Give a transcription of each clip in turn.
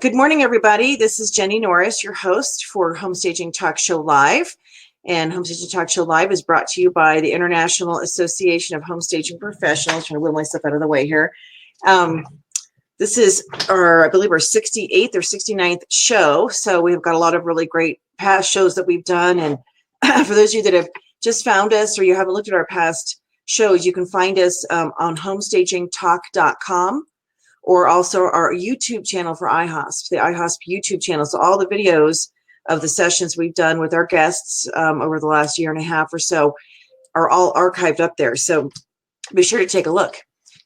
Good morning, everybody. This is Jenny Norris, your host for Homestaging Talk Show Live. And Homestaging Talk Show Live is brought to you by the International Association of Homestaging Professionals. I'm trying to wheel myself out of the way here. This is I believe, our 68th or 69th show. So we've got a lot of really great past shows that we've done. And for those of you that have just found us or you haven't looked at our past shows, you can find us on homestagingtalk.com. or also our YouTube channel for IAHSP, the IAHSP YouTube channel. So all the videos of the sessions we've done with our guests over the last year and a half or so are all archived up there. So be sure to take a look.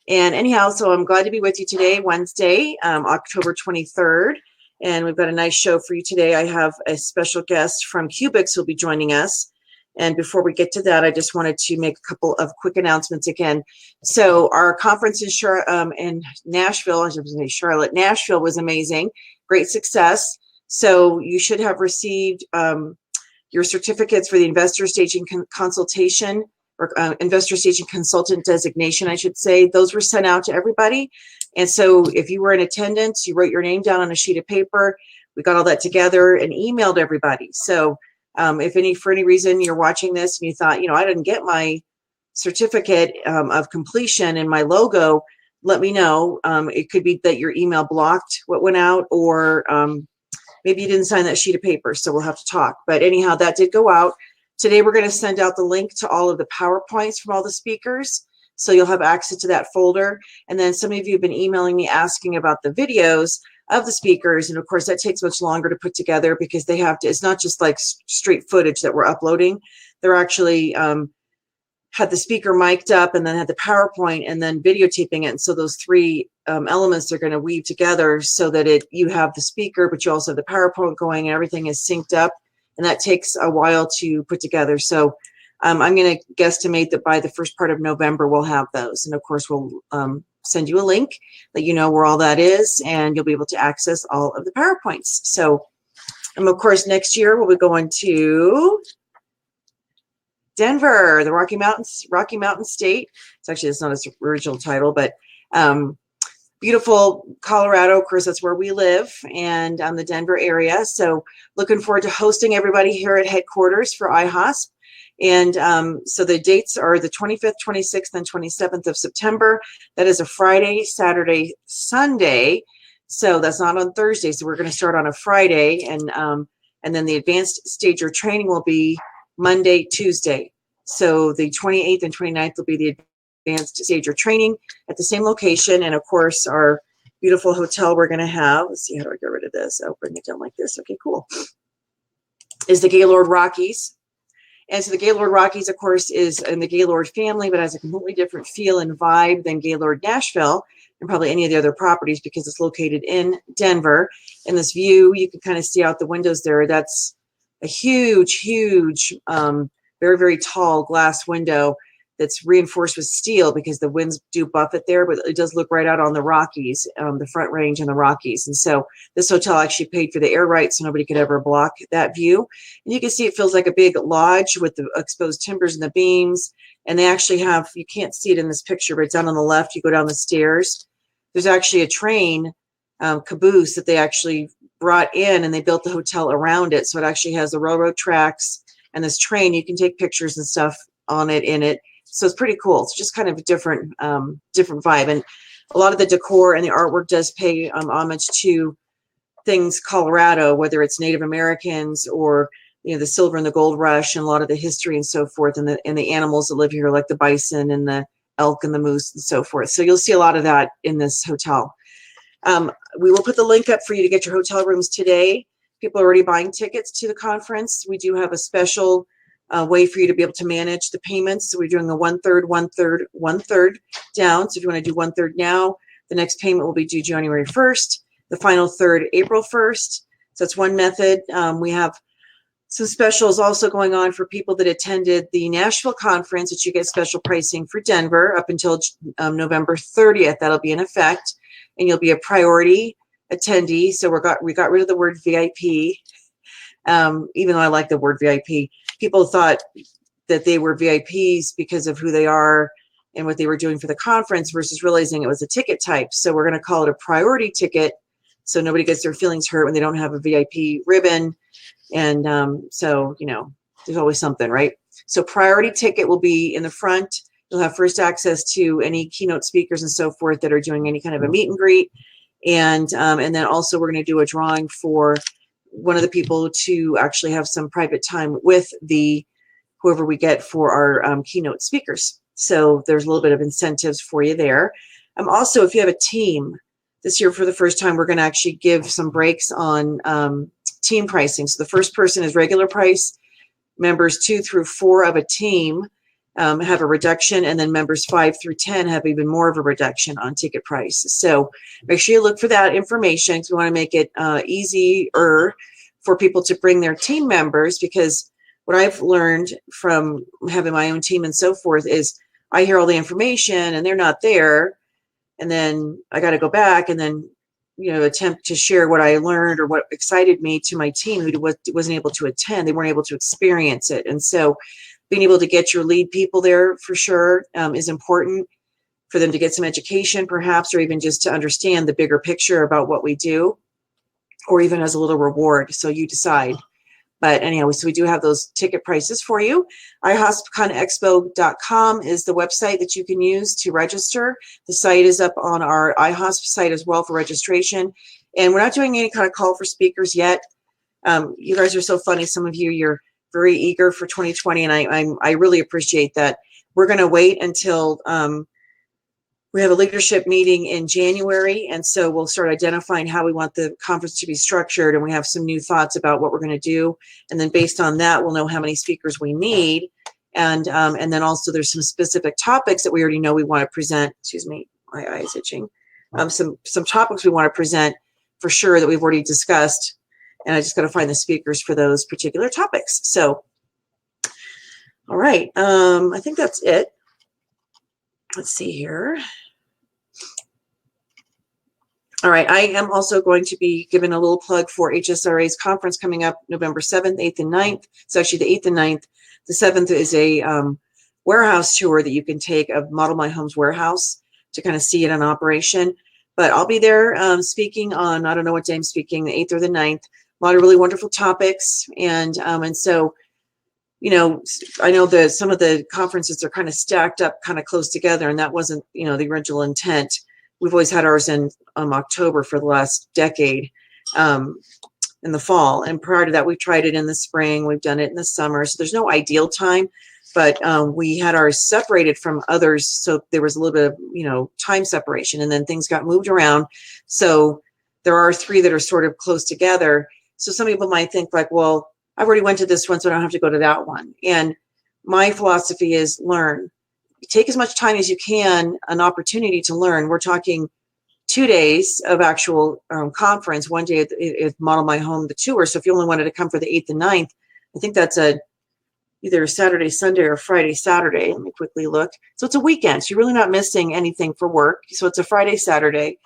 And anyhow, so I'm glad to be with you today, Wednesday, October 23rd. And we've got a nice show for you today. I have a special guest from Cubics who'll be joining us. And before we get to that, I just wanted to make a couple of quick announcements again. So our conference in Nashville, I was going to say Charlotte, Nashville was amazing, great success. So you should have received your certificates for the investor staging consultation or investor staging consultant designation, I should say. Those were sent out to everybody. And so if you were in attendance, you wrote your name down on a sheet of paper. We got all that together and emailed everybody. So if for any reason you're watching this and you thought, I didn't get my certificate of completion and my logo, let me know. It could be that your email blocked what went out, or maybe you didn't sign that sheet of paper, so we'll have to talk. But anyhow, that did go out. Today, we're going to send out the link to all of the PowerPoints from all the speakers, so you'll have access to that folder. And then some of you have been emailing me asking about the videos of the speakers, and of course that takes much longer to put together because they have to, it's not just like straight footage that we're uploading. They're actually had the speaker mic'd up and then had the PowerPoint and then videotaping it. And so those three elements are going to weave together so that you have the speaker, but you also have the PowerPoint going and everything is synced up, and that takes a while to put together. So I'm going to guesstimate that by the first part of November we'll have those, and of course we'll send you a link, let you know where all that is, and you'll be able to access all of the PowerPoints. So, of course, next year we'll be going to Denver, the Rocky Mountain State. It's not its original title, but beautiful Colorado. Of course, that's where we live, and the Denver area. So looking forward to hosting everybody here at headquarters for IAHSP. And so the dates are the 25th, 26th, and 27th of September. That is a Friday, Saturday, Sunday. So that's not on Thursday. So we're going to start on a Friday, and then the advanced stager training will be Monday, Tuesday. So the 28th and 29th will be the advanced stager training at the same location. And of course, our beautiful hotel we're going to have. Let's see, how do I get rid of this? I'll bring it down like this. Okay, cool. Is the Gaylord Rockies. And so the Gaylord Rockies, of course, is in the Gaylord family, but has a completely different feel and vibe than Gaylord Nashville and probably any of the other properties because it's located in Denver. In this view, you can kind of see out the windows there. That's a huge, very, very tall glass window that's reinforced with steel because the winds do buff it there, but it does look right out on the Rockies, the Front Range and the Rockies. And so this hotel actually paid for the air rights so nobody could ever block that view. And you can see it feels like a big lodge with the exposed timbers and the beams. And they actually have, you can't see it in this picture, but it's down on the left, you go down the stairs. There's actually a train caboose that they actually brought in, and they built the hotel around it. So it actually has the railroad tracks and this train. You can take pictures and stuff on it, in it. So it's pretty cool. It's just kind of a different vibe. And a lot of the decor and the artwork does pay homage to things Colorado, whether it's Native Americans or the silver and the gold rush, and a lot of the history and so forth, and the animals that live here, like the bison and the elk and the moose and so forth. So you'll see a lot of that in this hotel. We will put the link up for you to get your hotel rooms today. People are already buying tickets to the conference. We do have a special way for you to be able to manage the payments. So we're doing a 1/3, 1/3, 1/3 down. So if you want to do 1/3 now, the next payment will be due January 1st, the final third April 1st. So that's one method. We have some specials also going on for people that attended the Nashville conference, that you get special pricing for Denver up until November 30th. That'll be in effect, and you'll be a priority attendee. So we got rid of the word VIP, even though I like the word VIP. People thought that they were VIPs because of who they are and what they were doing for the conference versus realizing it was a ticket type. So we're going to call it a priority ticket so nobody gets their feelings hurt when they don't have a VIP ribbon. And so, there's always something, right? So priority ticket will be in the front. You'll have first access to any keynote speakers and so forth that are doing any kind of a meet and greet. And then also we're going to do a drawing for one of the people to actually have some private time with whoever we get for our keynote speakers. So there's a little bit of incentives for you there. Also, if you have a team, this year for the first time, we're going to actually give some breaks on team pricing. So the first person is regular price. Members 2 through 4 of a team have a reduction, and then members 5 through 10 have even more of a reduction on ticket price. So make sure you look for that information, because we want to make it easier for people to bring their team members, because what I've learned from having my own team and so forth is I hear all the information and they're not there, and then I got to go back and then attempt to share what I learned or what excited me to my team who wasn't able to attend. They weren't able to experience it. And so being able to get your lead people there for sure is important for them to get some education perhaps, or even just to understand the bigger picture about what we do, or even as a little reward. So you decide. But anyway, so we do have those ticket prices for you. IHOSPConExpo.com is the website that you can use to register. The site is up on our IHOSP site as well for registration. And we're not doing any kind of call for speakers yet. You guys are so funny. Some of you're very eager for 2020, and I really appreciate that. We're going to wait until we have a leadership meeting in January, and so we'll start identifying how we want the conference to be structured, and we have some new thoughts about what we're going to do. And then based on that, we'll know how many speakers we need. And then also there's some specific topics that we already know we want to present. Excuse me, my eye is itching. Some topics we want to present for sure that we've already discussed, and I just got to find the speakers for those particular topics. So, all right, I think that's it. Let's see here. All right, I am also going to be giving a little plug for HSRA's conference coming up November 7th, 8th, and 9th. It's actually the 8th and 9th. The 7th is a warehouse tour that you can take of Model My Home's warehouse to kind of see it in operation. But I'll be there speaking on, I don't know what day I'm speaking, the 8th or the 9th. A lot of really wonderful topics. And so, I know that some of the conferences are kind of stacked up kind of close together, and that wasn't, the original intent. We've always had ours in October for the last decade, in the fall. And prior to that, we've tried it in the spring. We've done it in the summer. So there's no ideal time, but we had ours separated from others. So there was a little bit of, time separation, and then things got moved around. So there are 3 that are sort of close together. So some people might think like, well, I've already went to this one, so I don't have to go to that one. And my philosophy is learn. Take as much time as you can, an opportunity to learn. We're talking 2 days of actual conference, 1 day at Model My Home, the tour. So if you only wanted to come for the 8th and 9th, I think that's either a Saturday, Sunday, or Friday, Saturday. Let me quickly look. So it's a weekend. So you're really not missing anything for work. So it's a Friday, Saturday.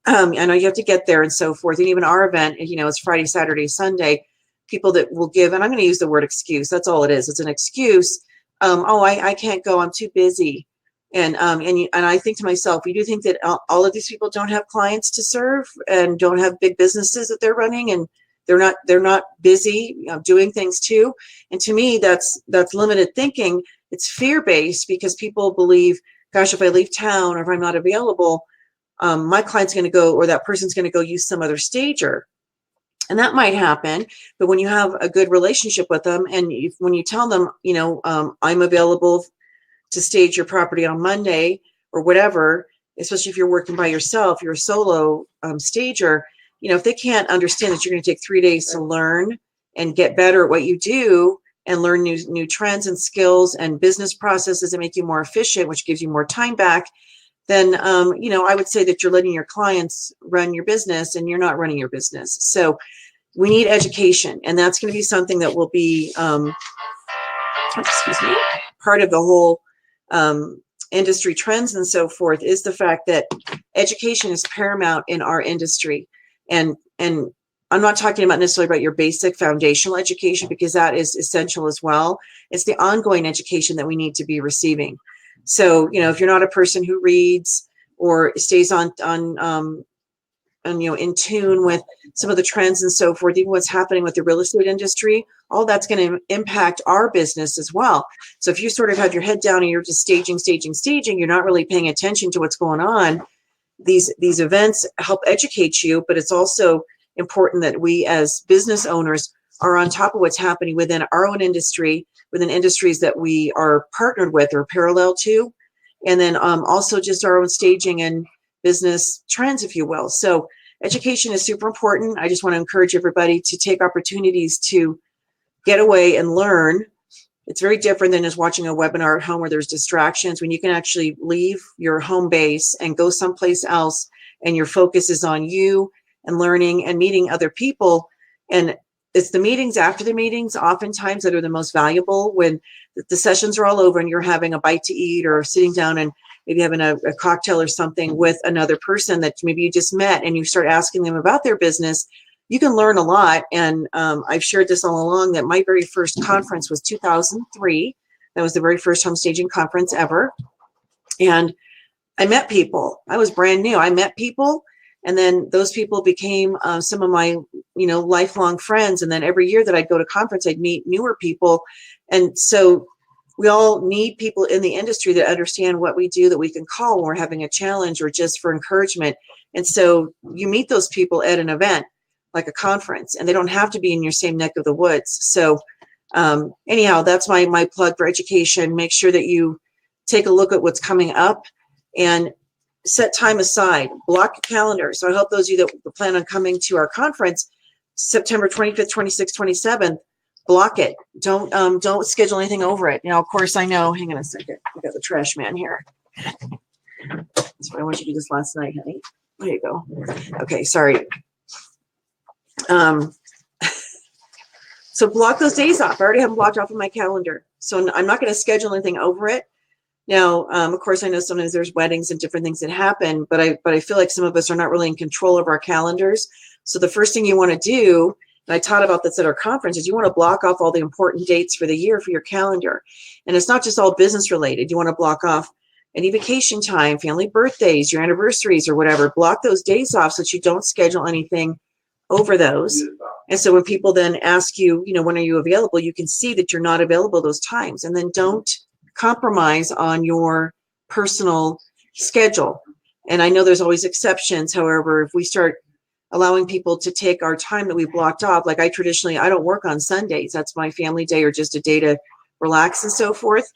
I know you have to get there and so forth. And even our event, it's Friday, Saturday, Sunday. People that will give, and I'm going to use the word excuse. That's all it is. It's an excuse. I can't go. I'm too busy. And I think to myself, you do think that all of these people don't have clients to serve and don't have big businesses that they're running, and they're not busy doing things too. And to me, that's limited thinking. It's fear-based, because people believe, gosh, if I leave town or if I'm not available, my client's going to go, or that person's going to go use some other stager. And that might happen, but when you have a good relationship with them, and when you tell them, I'm available to stage your property on Monday or whatever, especially if you're working by yourself, you're a solo stager, if they can't understand that you're going to take 3 days to learn and get better at what you do and learn new trends and skills and business processes that make you more efficient, which gives you more time back, then, I would say that you're letting your clients run your business and you're not running your business. So we need education, and that's going to be something that will be, part of the whole industry trends and so forth, is the fact that education is paramount in our industry. And I'm not talking about necessarily about your basic foundational education, because that is essential as well. It's the ongoing education that we need to be receiving. So, if you're not a person who reads or stays on in tune with some of the trends and so forth, even what's happening with the real estate industry, all that's going to impact our business as well. So if you sort of have your head down and you're just staging, you're not really paying attention to what's going on. These events help educate you, but it's also important that we as business owners are on top of what's happening within our own industry, within industries that we are partnered with or parallel to, and then also just our own staging and business trends, if you will. So education is super important. I just want to encourage everybody to take opportunities to get away and learn. It's very different than just watching a webinar at home where there's distractions, when you can actually leave your home base and go someplace else and your focus is on you and learning and meeting other people. And it's the meetings after the meetings oftentimes that are the most valuable, when the sessions are all over and you're having a bite to eat or sitting down and maybe having a cocktail or something with another person that maybe you just met, and you start asking them about their business. You can learn a lot. And I've shared this all along that my very first conference was 2003. That was the very first home staging conference ever. And I met people. I was brand new. I met people. And then those people became some of my, lifelong friends. And then every year that I'd go to conference, I'd meet newer people. And so we all need people in the industry that understand what we do, that we can call when we're having a challenge or just for encouragement. And so you meet those people at an event like a conference, and they don't have to be in your same neck of the woods. So anyhow, that's my plug for education. Make sure that you take a look at what's coming up and set time aside, block your calendar. So I hope those of you that plan on coming to our conference, September 25th, 26th, 27th, block it. Don't schedule anything over it. Now, of course, I know, hang on a second. I got the trash man here. That's what I want you to do this last night, honey. There you go. Okay, sorry. So block those days off. I already have them blocked off of my calendar. So I'm not going to schedule anything over it. Now, of course, I know sometimes there's weddings and different things that happen, but I feel like some of us are not really in control of our calendars. So the first thing you want to do, and I taught about this at our conference, is you want to block off all the important dates for the year for your calendar. And it's not just all business related. You want to block off any vacation time, family birthdays, your anniversaries or whatever. Block those days off so that you don't schedule anything over those. And so when people then ask you, when are you available, you can see that you're not available those times. And then don't compromise on your personal schedule. And I know there's always exceptions. However, if we start allowing people to take our time that we blocked off, like I don't work on Sundays. That's my family day or just a day to relax and so forth.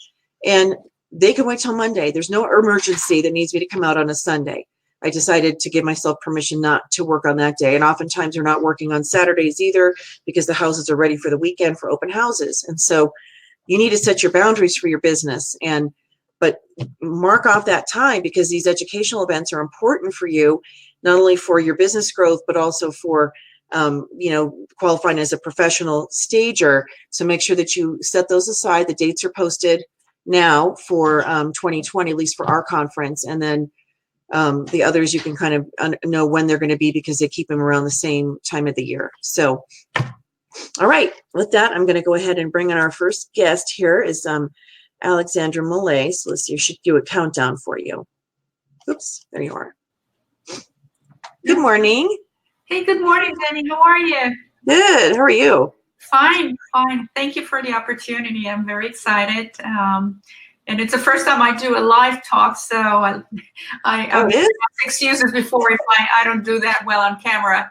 And they can wait till Monday. There's no emergency that needs me to come out on a Sunday. I decided to give myself permission not to work on that day. And oftentimes they're not working on Saturdays either, because the houses are ready for the weekend for open houses. And so you need to set your boundaries for your business, but mark off that time, because these educational events are important for you, not only for your business growth, but also for, qualifying as a professional stager. So make sure that you set those aside. The dates are posted now for 2020, at least for our conference. And then the others, you can kind of know when they're going to be, because they keep them around the same time of the year. So, all right, with that, I'm going to go ahead and bring in our first guest. Here is Alexandra Mulet. So let's see, I should do a countdown for you. Oops, there you are. Good morning. Hey, good morning, Jenny. How are you? Good. How are you? Fine. Thank you for the opportunity. I'm very excited. And it's the first time I do a live talk, so I have excuses before if I don't do that well on camera.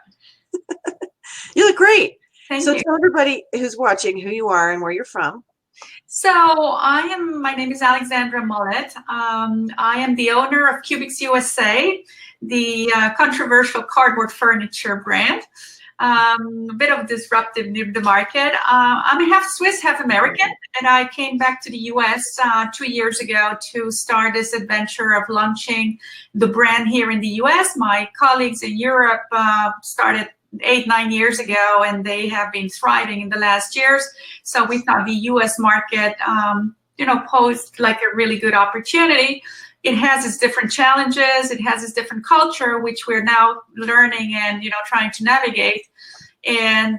You look great. Thank you. So tell everybody who's watching who you are and where you're from. So my name is Alexandra Mulet. I am the owner of Cubics USA, the controversial cardboard furniture brand. A bit of disruptive in the market. I'm half Swiss, half American, and I came back to the US 2 years ago to start this adventure of launching the brand here in the US. My colleagues in Europe started 8-9 years ago, and they have been thriving in the last years. So we thought the US market, posed like a really good opportunity. It has its different challenges. It has its different culture, which we're now learning and, trying to navigate. And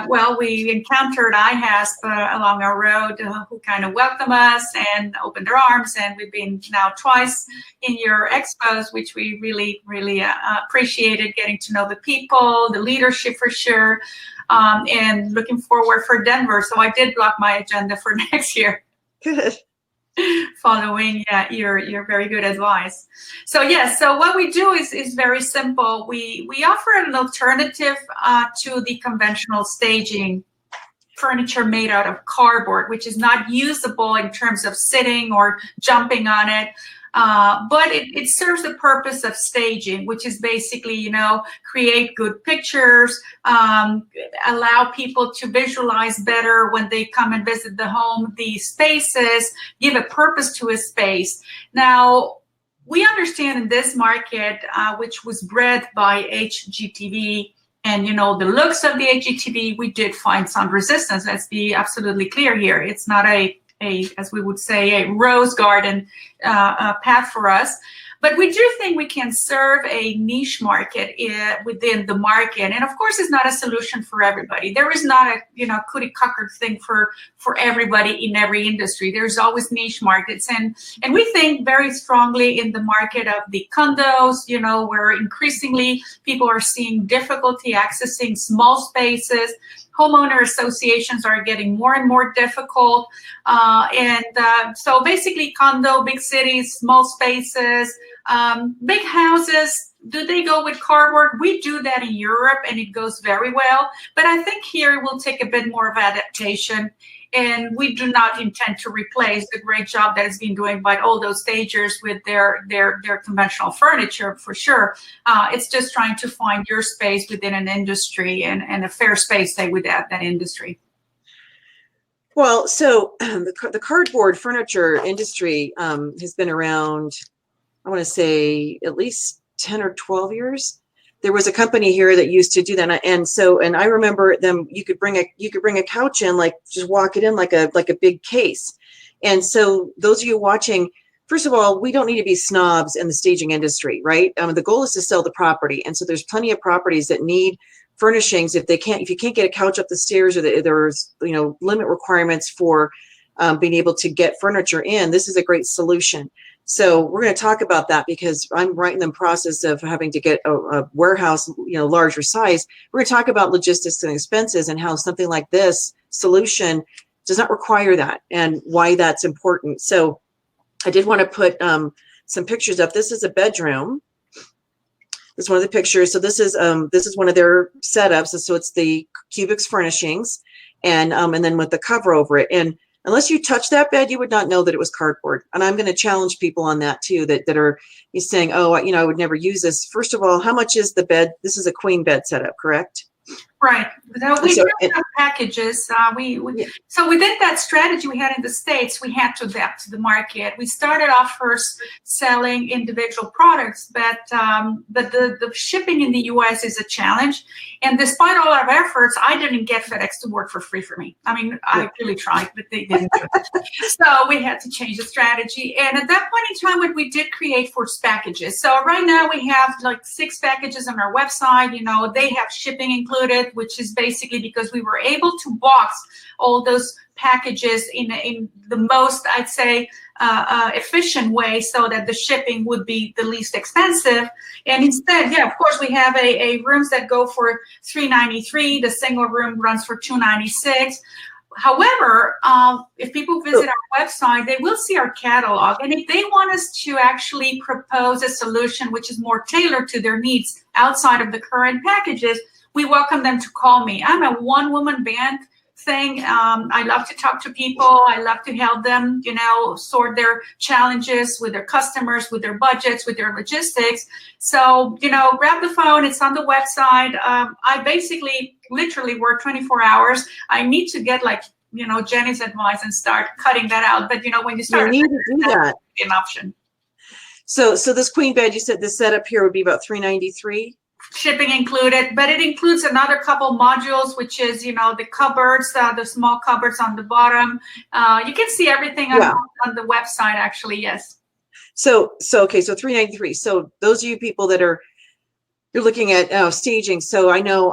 well, we encountered IAHSP along our road, who kind of welcomed us and opened their arms. And we've been now twice in your expos, which we really, really appreciated, getting to know the people, the leadership for sure, and looking forward for Denver. So I did block my agenda for next year. Good. Following your very good advice. So yes, so what we do is very simple. We offer an alternative to the conventional staging furniture made out of cardboard, which is not usable in terms of sitting or jumping on it. But it serves the purpose of staging, which is basically, you know, create good pictures, allow people to visualize better when they come and visit the home, the spaces, give a purpose to a space. Now, we understand in this market, which was bred by HGTV, and, you know, the looks of the HGTV, we did find some resistance. Let's be absolutely clear here. It's not as we would say, a rose garden path for us. But we do think we can serve a niche market within the market. And of course, it's not a solution for everybody. There is not a, you know, cookie cutter thing for everybody in every industry. There's always niche markets. And we think very strongly in the market of the condos, you know, where increasingly people are seeing difficulty accessing small spaces. Homeowner associations are getting more and more difficult. So basically condo, big cities, small spaces, big houses, do they go with cardboard? We do that in Europe and it goes very well. But I think here it will take a bit more of adaptation. And we do not intend to replace the great job that has been doing by all those stagers with their conventional furniture, for sure. It's just trying to find your space within an industry and a fair space, say, with that industry. Well, so the cardboard furniture industry has been around, I want to say, at least 10 or 12 years. There was a company here that used to do that, and I remember them. You could bring a couch in, like just walk it in like a big case. And so those of you watching, first of all, we don't need to be snobs in the staging industry, right? The goal is to sell the property, and so there's plenty of properties that need furnishings. If you can't get a couch up the stairs, or there's, you know, limit requirements for being able to get furniture in, this is a great solution. So we're going to talk about that because I'm right in the process of having to get a warehouse, you know, larger size. We're going to talk about logistics and expenses and how something like this solution does not require that and why that's important. So I did want to put some pictures up. This is a bedroom. This is one of the pictures. So this is one of their setups. And so it's the Cubics furnishings, and then with the cover over it. And unless you touch that bed, you would not know that it was cardboard. And I'm going to challenge people on that too, that are saying, oh, you know, I would never use this. First of all, how much is the bed? This is a queen bed setup, correct? Right. We do have packages. So within that strategy we had in the States, we had to adapt to the market. We started off first selling individual products, but the shipping in the U.S. is a challenge. And despite all our efforts, I didn't get FedEx to work for free for me. I mean, I really tried, but they didn't do it. So we had to change the strategy. And at that point in time, what we did create forced packages. So right now we have like 6 packages on our website. You know, they have shipping included, which is basically because we were able to box all those packages in the most, I'd say, efficient way so that the shipping would be the least expensive. And instead, yeah, of course, we have a rooms that go for $393. The single room runs for $296. However, if people visit our website, they will see our catalog. And if they want us to actually propose a solution which is more tailored to their needs outside of the current packages, we welcome them to call me. I'm a one-woman band thing. I love to talk to people. I love to help them, you know, sort their challenges with their customers, with their budgets, with their logistics. So, you know, grab the phone. It's on the website. I basically literally work 24 hours. I need to get, like, you know, Jenny's advice and start cutting that out. But, you know, when you start, you need to do that. An option. So this queen bed, you said the setup here would be about $393. Shipping included, but it includes another couple modules, which is, you know, the cupboards, the small cupboards on the bottom. You can see everything on the website, actually. Yes. So okay, so $393. So those of you people that are You're looking at staging. So I know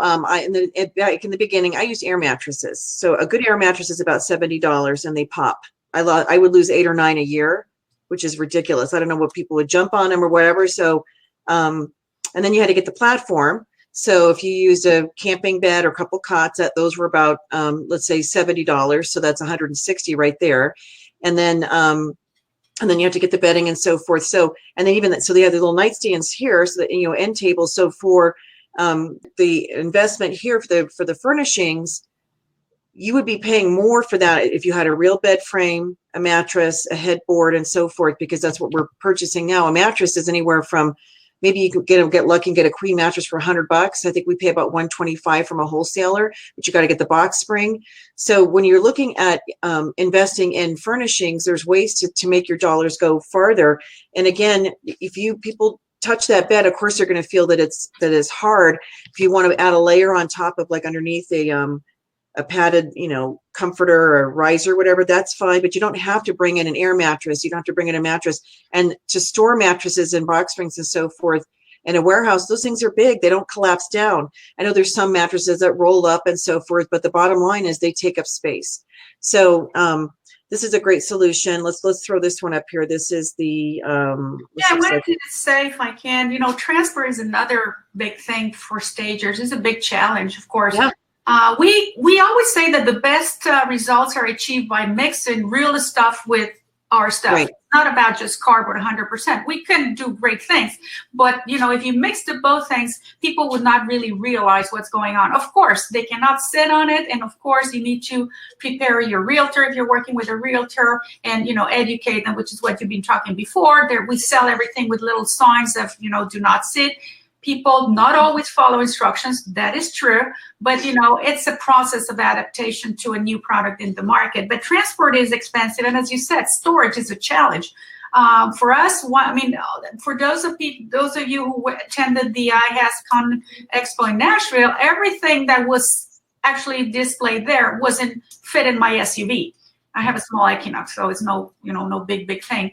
back in the beginning, I used air mattresses. So a good air mattress is about $70 and they pop. I would lose 8 or 9 a year, which is ridiculous. I don't know what people would jump on them or whatever. So, and then you had to get the platform. So if you used a camping bed or a couple cots, those were about, let's say $70. So that's 160 right there. And then you have to get the bedding and so forth. So, and then even that, so they have the little nightstands here, so that, end tables. So for the investment here for the furnishings, you would be paying more for that if you had a real bed frame, a mattress, a headboard, and so forth, because that's what we're purchasing now. A mattress is anywhere from, maybe you could get lucky and get a queen mattress for $100. I think we pay about $125 from a wholesaler, but you got to get the box spring. So when you're looking at investing in furnishings, there's ways to make your dollars go farther. And again, if people touch that bed, of course they're going to feel that it's hard. If you want to add a layer on top of, like, underneath a padded, comforter or riser, whatever, that's fine. But you don't have to bring in an air mattress. You don't have to bring in a mattress. And to store mattresses and box springs and so forth in a warehouse, those things are big. They don't collapse down. I know there's some mattresses that roll up and so forth, but the bottom line is they take up space. So this is a great solution. Let's throw this one up here. This is the I wanted to say, if I can, transport is another big thing for stagers. It's a big challenge, of course. Yeah. We always say that the best results are achieved by mixing real stuff with our stuff. Right. It's not about just cardboard 100%. We can do great things, but if you mix the both things, people would not really realize what's going on. Of course, they cannot sit on it, and of course, you need to prepare your realtor if you're working with a realtor, and educate them, which is what you've been talking before. There, we sell everything with little signs of do not sit. People not always follow instructions. That is true, but it's a process of adaptation to a new product in the market. But transport is expensive, and as you said, storage is a challenge. For us, for those of you who attended the IAHSP Expo in Nashville, everything that was actually displayed there wasn't fit in my SUV. I have a small Equinox, so it's no big thing.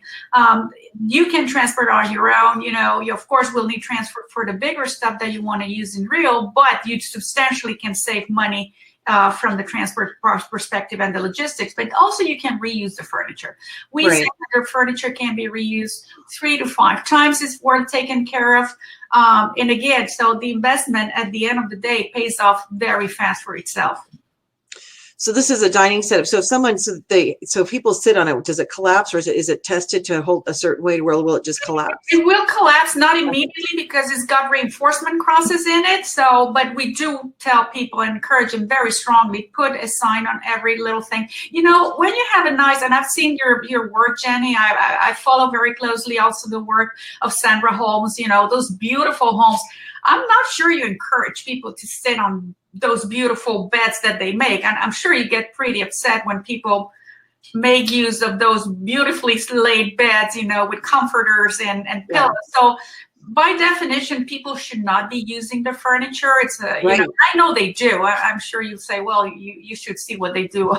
You can transport on your own. You of course will need transport for the bigger stuff that you want to use in real, but you substantially can save money from the transport perspective and the logistics. But also you can reuse the furniture. We say that the furniture can be reused 3 to 5 times. It's worth taking care of. And again, so the investment at the end of the day pays off very fast for itself. So this is a dining setup. So if people sit on it, does it collapse, or is it tested to hold a certain way, or will it just collapse? It will collapse, not immediately, because it's got reinforcement crosses in it. So, but we do tell people and encourage them very strongly, put a sign on every little thing. When you have a nice, and I've seen your work, Jenny, I follow very closely also the work of Sandra Holmes, those beautiful homes. I'm not sure you encourage people to sit on those beautiful beds that they make. And I'm sure you get pretty upset when people make use of those beautifully laid beds, with comforters and pillows. So by definition, people should not be using the furniture. It's I know they do. I'm sure you'll say, well, you should see what they do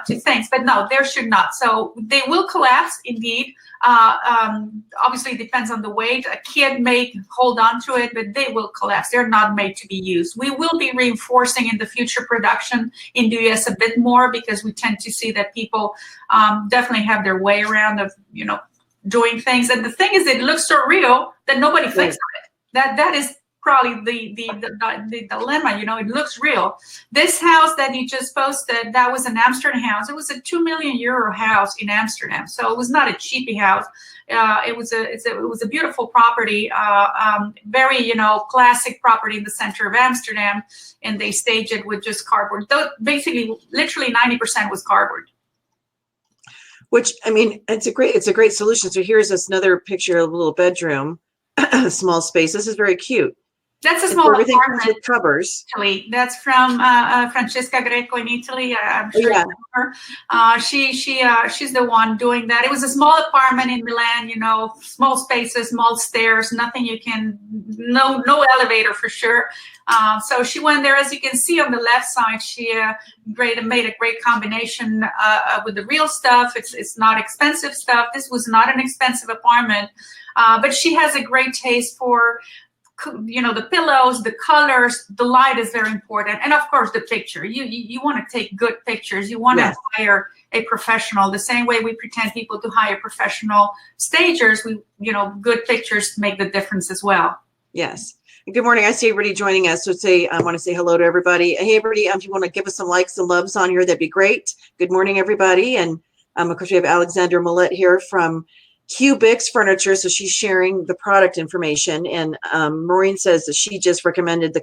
to things, but no, there should not. So they will collapse indeed. Obviously, it depends on the weight. A kid may hold on to it, but they will collapse. They're not made to be used. We will be reinforcing in the future production in the US a bit more, because we tend to see that people definitely have their way around of, doing things. And the thing is, it looks so real that nobody thinks of it. That is probably the dilemma. It looks real. This house that you just posted, that was an Amsterdam house. It was a €2 million house in Amsterdam, so it was not a cheapy house. It was a beautiful property, very classic property in the center of Amsterdam, and they staged it with just cardboard. Basically, literally 90% was cardboard. Which, it's a great solution. So here's another picture of a little bedroom, small space. This is very cute. That's a small apartment. With covers. Italy. That's from Francesca Greco in Italy. I'm sure you know her. She's the one doing that. It was a small apartment in Milan. Small spaces, small stairs, nothing no elevator for sure. So she went there. As you can see on the left side, she made a great combination with the real stuff. It's not expensive stuff. This was not an expensive apartment, but she has a great taste for the pillows, the colors, the light is very important, and of course the picture. You want to take good pictures. You want to hire a professional the same way we pretend people to hire professional stagers. Good pictures make the difference as well. Yes. Good morning. I see everybody joining us. So I want to say hello to everybody. Hey, everybody, if you want to give us some likes and loves on here, that'd be great. Good morning, everybody. And of course, we have Alexandra Mulet here from Cubics Furniture. So she's sharing the product information. And Maureen says that she just recommended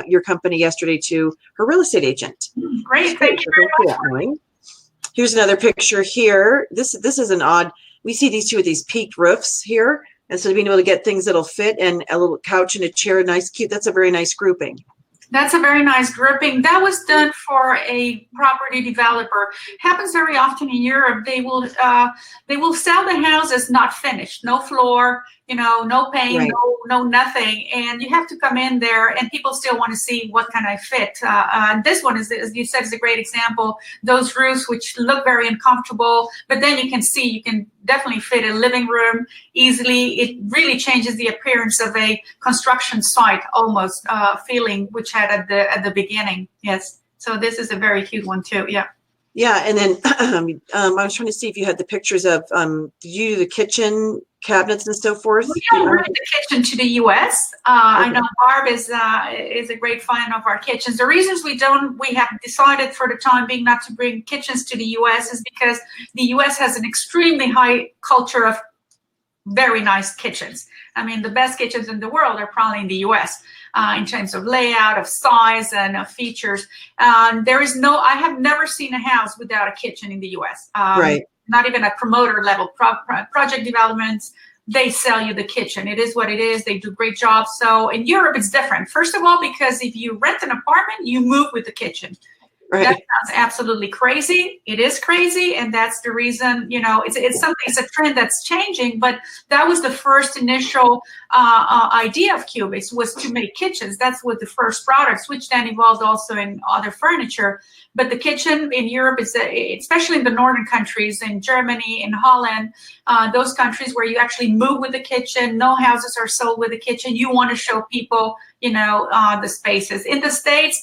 your company yesterday to her real estate agent. Great. Thank you very much. Maureen. Here's another picture here. This is an odd, we see these two with these peaked roofs here. And so being able to get things that'll fit, and a little couch and a chair, nice, cute. That's a very nice grouping. That's a very nice grouping. That was done for a property developer. Happens very often in Europe. They will sell the houses not finished, no floor, no paint, right. no nothing, and you have to come in there, and people still want to see what can I fit. And this one is, as you said, is a great example. Those roofs which look very uncomfortable, but then you can definitely fit a living room easily. It really changes the appearance of a construction site, almost feeling which had at the beginning. Yes. So this is a very cute one too. Yeah. Yeah, and then I was trying to see if you had the pictures of did you do the kitchen cabinets and so forth? We have brought the kitchen to the U.S. Okay. I know Barb is a great fan of our kitchens. The reasons we have decided for the time being not to bring kitchens to the U.S. is because the U.S. has an extremely high culture of very nice kitchens. I mean, the best kitchens in the world are probably in the U.S. In terms of layout, of size, and of features. I have never seen a house without a kitchen in the U.S. Right. Not even at promoter level. Project developments, they sell you the kitchen. It is what it is. They do great jobs. So in Europe, it's different. First of all, because if you rent an apartment, you move with the kitchen. Right. That sounds absolutely crazy. It is crazy, and that's the reason. It's a trend that's changing. But that was the first initial idea of Cubics, was to make kitchens. That's what the first products, which then evolved also in other furniture. But the kitchen in Europe is, especially in the northern countries, in Germany, in Holland, those countries where you actually move with the kitchen. No houses are sold with a kitchen. You want to show people, the spaces. In the States,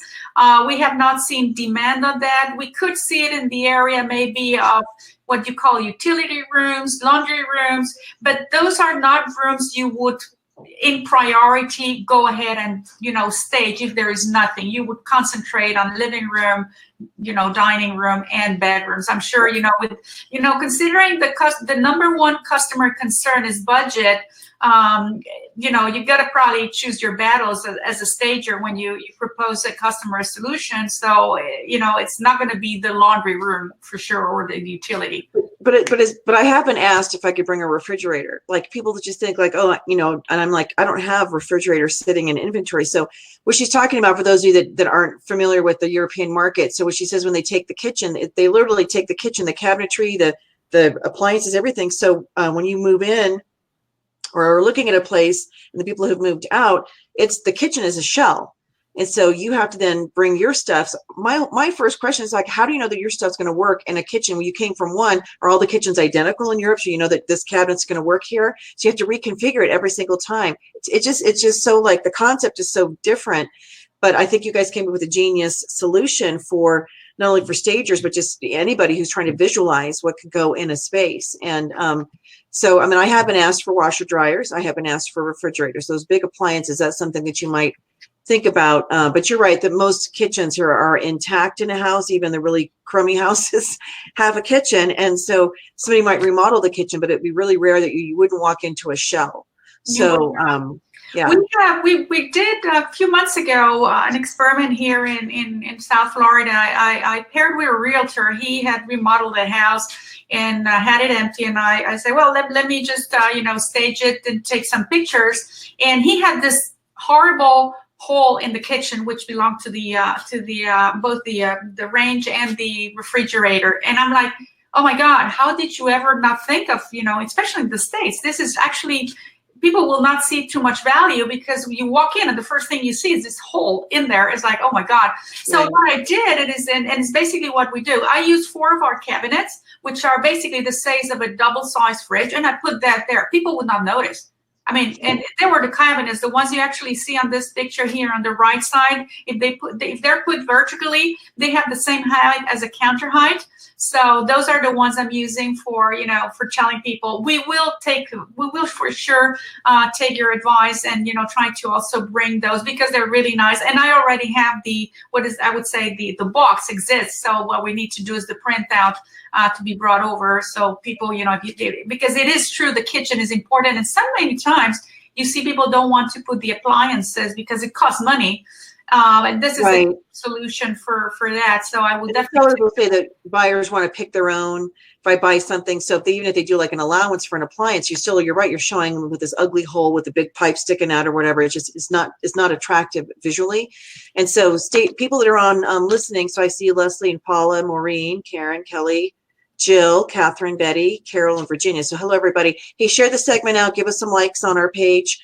we have not seen demand on that. We could see it in the area maybe of what you call utility rooms, laundry rooms, but those are not rooms you would in priority go ahead and stage if there is nothing. You would concentrate on living room, dining room, and bedrooms. I'm sure with considering the number one customer concern is budget. You've got to probably choose your battles as a stager when you propose a customer solution. So it's not going to be the laundry room for sure, or the utility. But I have been asked if I could bring a refrigerator. Like, people just think like, and I'm like, I don't have refrigerators sitting in inventory. So what she's talking about, for those of you that aren't familiar with the European market, so what she says, when they take the kitchen, they literally take the kitchen, the cabinetry, the appliances, everything. So when you move in or are looking at a place, and the people who've moved out, the kitchen is a shell. And so you have to then bring your stuff. My first question is like, how do you know that your stuff's going to work in a kitchen when you came from one? Are all the kitchens identical in Europe? So you know that this cabinet's going to work here. So you have to reconfigure it every single time. It's just so, like, the concept is so different. But I think you guys came up with a genius solution for not only for stagers, but just anybody who's trying to visualize what could go in a space. And so, I mean, I haven't asked for washer dryers. I haven't asked for refrigerators. Those big appliances, that's something that you might think about. But you're right that most kitchens here are intact in a house. Even the really crummy houses have a kitchen. And so somebody might remodel the kitchen, but it'd be really rare that you wouldn't walk into a shell. So, yeah. We did a few months ago an experiment here in South Florida. I paired with a realtor. He had remodeled a house and had it empty. And I said, well, let me just, stage it and take some pictures. And he had this horrible hole in the kitchen, which belonged to both the range and the refrigerator. And I'm like, oh my God, how did you ever not think of, especially in the States, this is actually, people will not see too much value, because you walk in and the first thing you see is this hole in there. It's like, oh my God. So right. What I did, and it's basically what we do. I use 4 of our cabinets, which are basically the size of a double-sized fridge, and I put that there. People would not notice. I mean, and they were the cabinets, the ones you actually see on this picture here on the right side. If they're put vertically, they have the same height as a counter height. So those are the ones I'm using for, you know, for telling people we will for sure take your advice and, you know, try to also bring those because they're really nice. And I already have the box exists. So what we need to do is the printout to be brought over. So people, you know, because it is true, the kitchen is important. And so many times you see people don't want to put the appliances because it costs money. And this is a solution for that. So I will definitely say that buyers want to pick their own. If I buy something, so even if they do like an allowance for an appliance, you're right, you're showing them with this ugly hole with a big pipe sticking out or whatever. It's not attractive visually. And so people that are on listening. So I see Leslie and Paula, Maureen, Karen, Kelly, Jill, Catherine, Betty, Carol, and Virginia. So hello everybody. Hey, share the segment out. Give us some likes on our page.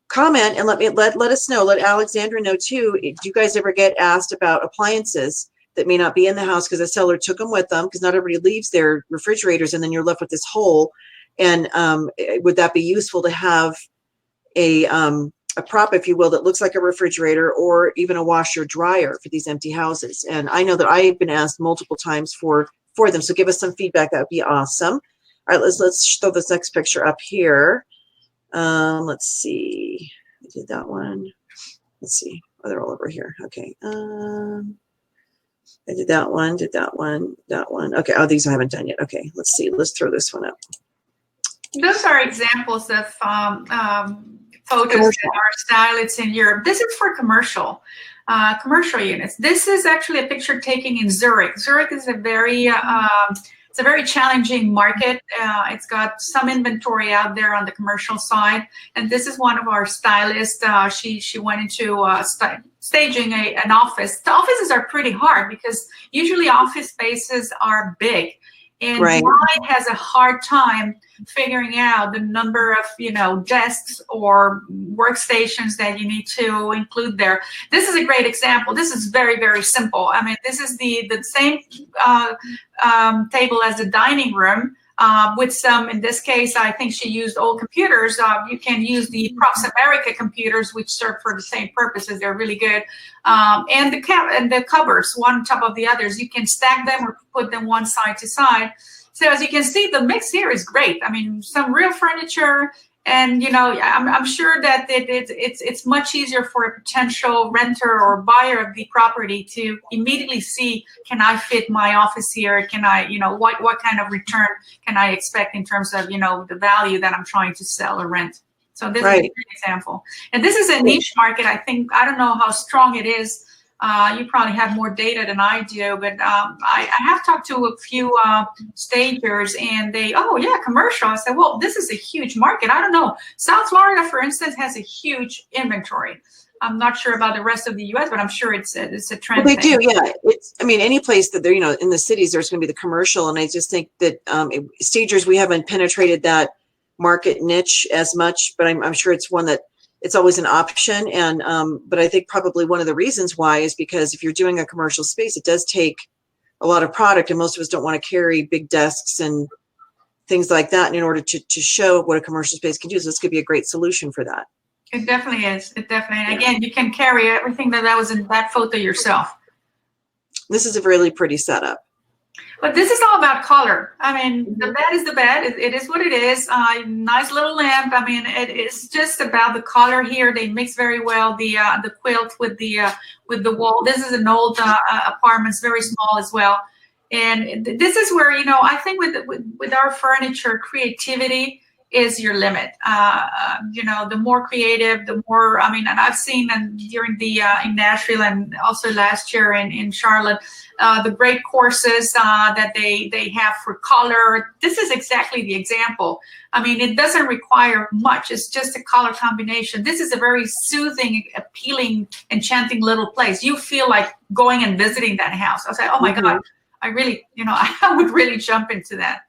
Comment and let us know. Let Alexandra know too. Do you guys ever get asked about appliances that may not be in the house because the seller took them with them? Because not everybody leaves their refrigerators, and then you're left with this hole. And would that be useful to have a prop, if you will, that looks like a refrigerator or even a washer dryer for these empty houses? And I know that I've been asked multiple times for them. So give us some feedback. That would be awesome. All right, let's throw this next picture up here. Let's see. I did that one. Let's see. Oh, they're all over here. Okay. I did that one, that one. Okay. Oh, these I haven't done yet. Okay. Let's see. Let's throw this one up. Those are examples of photos that are stylists in Europe. This is for commercial units. This is actually a picture taken in Zurich. Zurich is a very it's a very challenging market. It's got some inventory out there on the commercial side. And this is one of our stylists. She went into staging an office. The offices are pretty hard because usually office spaces are big. And Bride has a hard time figuring out the number of, you know, desks or workstations that you need to include there. This is a great example. This is very, very simple. I mean, this is the same table as the dining room with some, in this case, I think she used old computers. You can use the Props America computers, which serve for the same purposes. They're really good. And the cupboards, one on top of the others. You can stack them or put them one side to side. So as you can see, the mix here is great. I mean, some real furniture. And, you know, I'm sure that it's much easier for a potential renter or buyer of the property to immediately see, can I fit my office here? Can I, you know, what kind of return can I expect in terms of, you know, the value that I'm trying to sell or rent? So this is a great example. And this is a niche market. I don't know how strong it is. You probably have more data than I do, but I have talked to a few stagers and commercial. I said, well, this is a huge market. I don't know. South Florida, for instance, has a huge inventory. I'm not sure about the rest of the U.S., but I'm sure it's a trend. Well, they do, yeah. I mean, any place that they're, you know, in the cities, there's going to be the commercial. And I just think that stagers, we haven't penetrated that market niche as much, but I'm sure it's one that it's always an option. And but I think probably one of the reasons why is because if you're doing a commercial space, it does take a lot of product, and most of us don't want to carry big desks and things like that in order to show what a commercial space can do. So this could be a great solution for that. It definitely is. It definitely. And again, you can carry everything that was in that photo yourself. This is a really pretty setup. But this is all about color. I mean, the bed is the bed. It is what it is. Nice little lamp. I mean, it is just about the color here. They mix very well. The quilt with the wall. This is an old apartment. It's very small as well. And this is where, you know, I think with our furniture, creativity is your limit. You know, the more creative, the more, I mean, and I've seen during in Nashville and also last year in Charlotte, the great courses that they have for color. This is exactly the example. I mean, it doesn't require much. It's just a color combination. This is a very soothing, appealing, enchanting little place. You feel like going and visiting that house. I was like, oh my God, I really, you know, I would really jump into that.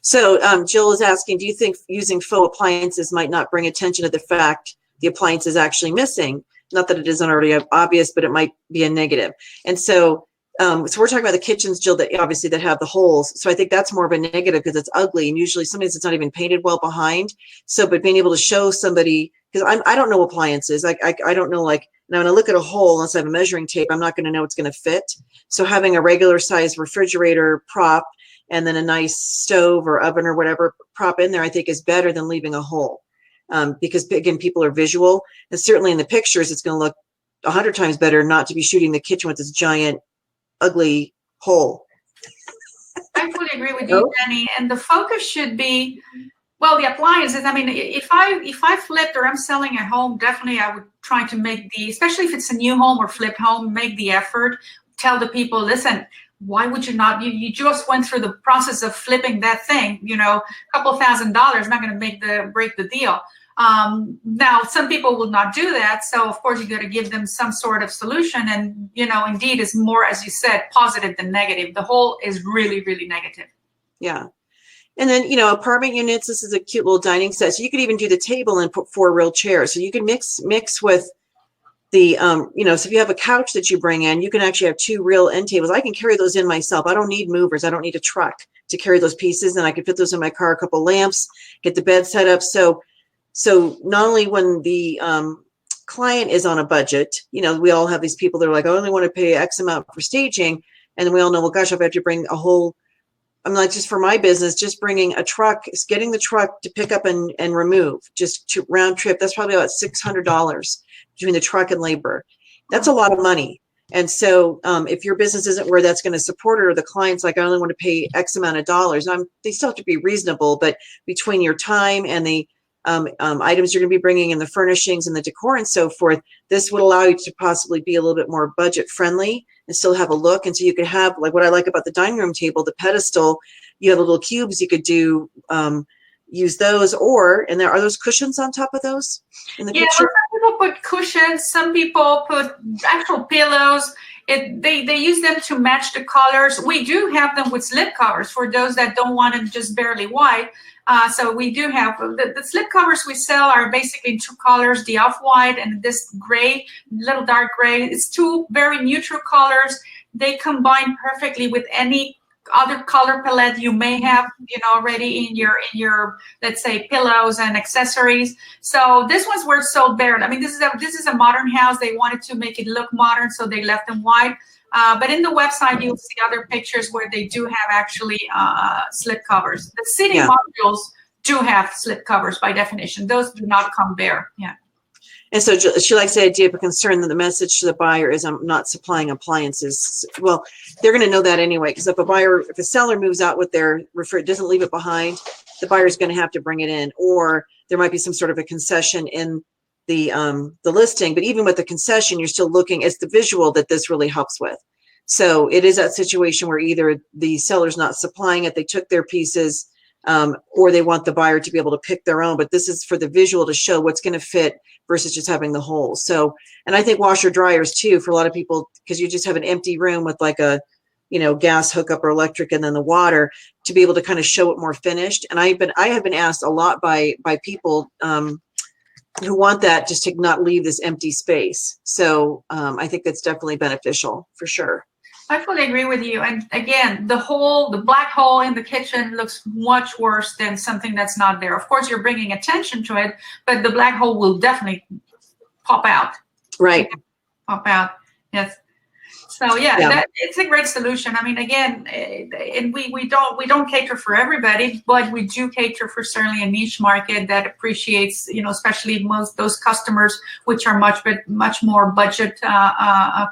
So Jill is asking, do you think using faux appliances might not bring attention to the fact the appliance is actually missing? Not that it isn't already obvious, but it might be a negative. And so So we're talking about the kitchens, Jill, that obviously that have the holes. So I think that's more of a negative because it's ugly, and usually sometimes it's not even painted well behind. So, but being able to show somebody, because I don't know appliances, I don't know, like, now when I look at a hole, unless I have a measuring tape, I'm not going to know it's going to fit. So having a regular size refrigerator prop and then a nice stove or oven or whatever prop in there, I think is better than leaving a hole. Because again, people are visual, and certainly in the pictures, it's going to look 100 times better not to be shooting the kitchen with this giant ugly hole. I fully agree with you, Jenny. And the focus should be, well, the appliances. I mean, if I flipped or I'm selling a home, definitely I would try to make especially if it's a new home or flipped home, make the effort. Tell the people, listen, why would you not? You just went through the process of flipping that thing. A couple $1,000 not going to break the deal. Now, some people will not do that. So, of course, you got to give them some sort of solution. And, indeed, is more, as you said, positive than negative. The whole is really, really negative. Yeah. And then, apartment units, this is a cute little dining set. So you could even do the table and put 4 real chairs. So you can mix with the, so if you have a couch that you bring in, you can actually have 2 real end tables. I can carry those in myself. I don't need movers. I don't need a truck to carry those pieces. And I can fit those in my car, a couple lamps, get the bed set up. So not only when the client is on a budget, we all have these people that are like, I only want to pay X amount for staging. And then we all know, well, gosh, if I have to bring a whole, I'm like, just for my business, just bringing a truck, getting the truck to pick up and remove, just to round trip, that's probably about $600 between the truck and labor. That's a lot of money. And so if your business isn't where that's going to support it, or the client's like, I only want to pay X amount of dollars, they still have to be reasonable, but between your time and the items you're going to be bringing in, the furnishings and the decor and so forth, this would allow you to possibly be a little bit more budget friendly and still have a look. And so you could have, like what I like about the dining room table, the pedestal, you have little cubes you could do, use those, and there are those cushions on top of those in the picture? Some people put cushions, some people put actual pillows. They use them to match the colors. We do have them with slip covers for those that don't want them just barely white. So we do have the slip covers we sell are basically in 2 colors, the off-white and this gray, little dark gray. It's 2 very neutral colors. They combine perfectly with any other color palette you may have, already in your let's say pillows and accessories. So this one's where it's sold bare. I mean, this is a modern house. They wanted to make it look modern, so they left them white. But in the website, you'll see other pictures where they do have actually slip covers. The seating modules do have slip covers by definition. Those do not come bare. Yeah. And so she likes the idea of a concern that the message to the buyer is, I'm not supplying appliances. Well, they're going to know that anyway, because if a seller moves out with their refrigerator, doesn't leave it behind, the buyer's going to have to bring it in, or there might be some sort of a concession in the listing. But even with the concession, you're still looking, it's the visual that this really helps with. So it is that situation where either the seller's not supplying it, they took their pieces, or they want the buyer to be able to pick their own. But this is for the visual to show what's going to fit versus just having the holes. So, and I think washer dryers too, for a lot of people, because you just have an empty room with like a, gas hookup or electric, and then the water, to be able to kind of show it more finished. And I have been asked a lot by people who want that, just to not leave this empty space. So I think that's definitely beneficial for sure. I fully agree with you. And again, the black hole in the kitchen looks much worse than something that's not there. Of course, you're bringing attention to it, but the black hole will definitely pop out. Right. Pop out. Yes. So it's a great solution. I mean, again, and we don't cater for everybody, but we do cater for certainly a niche market that appreciates, especially most those customers which are much more budget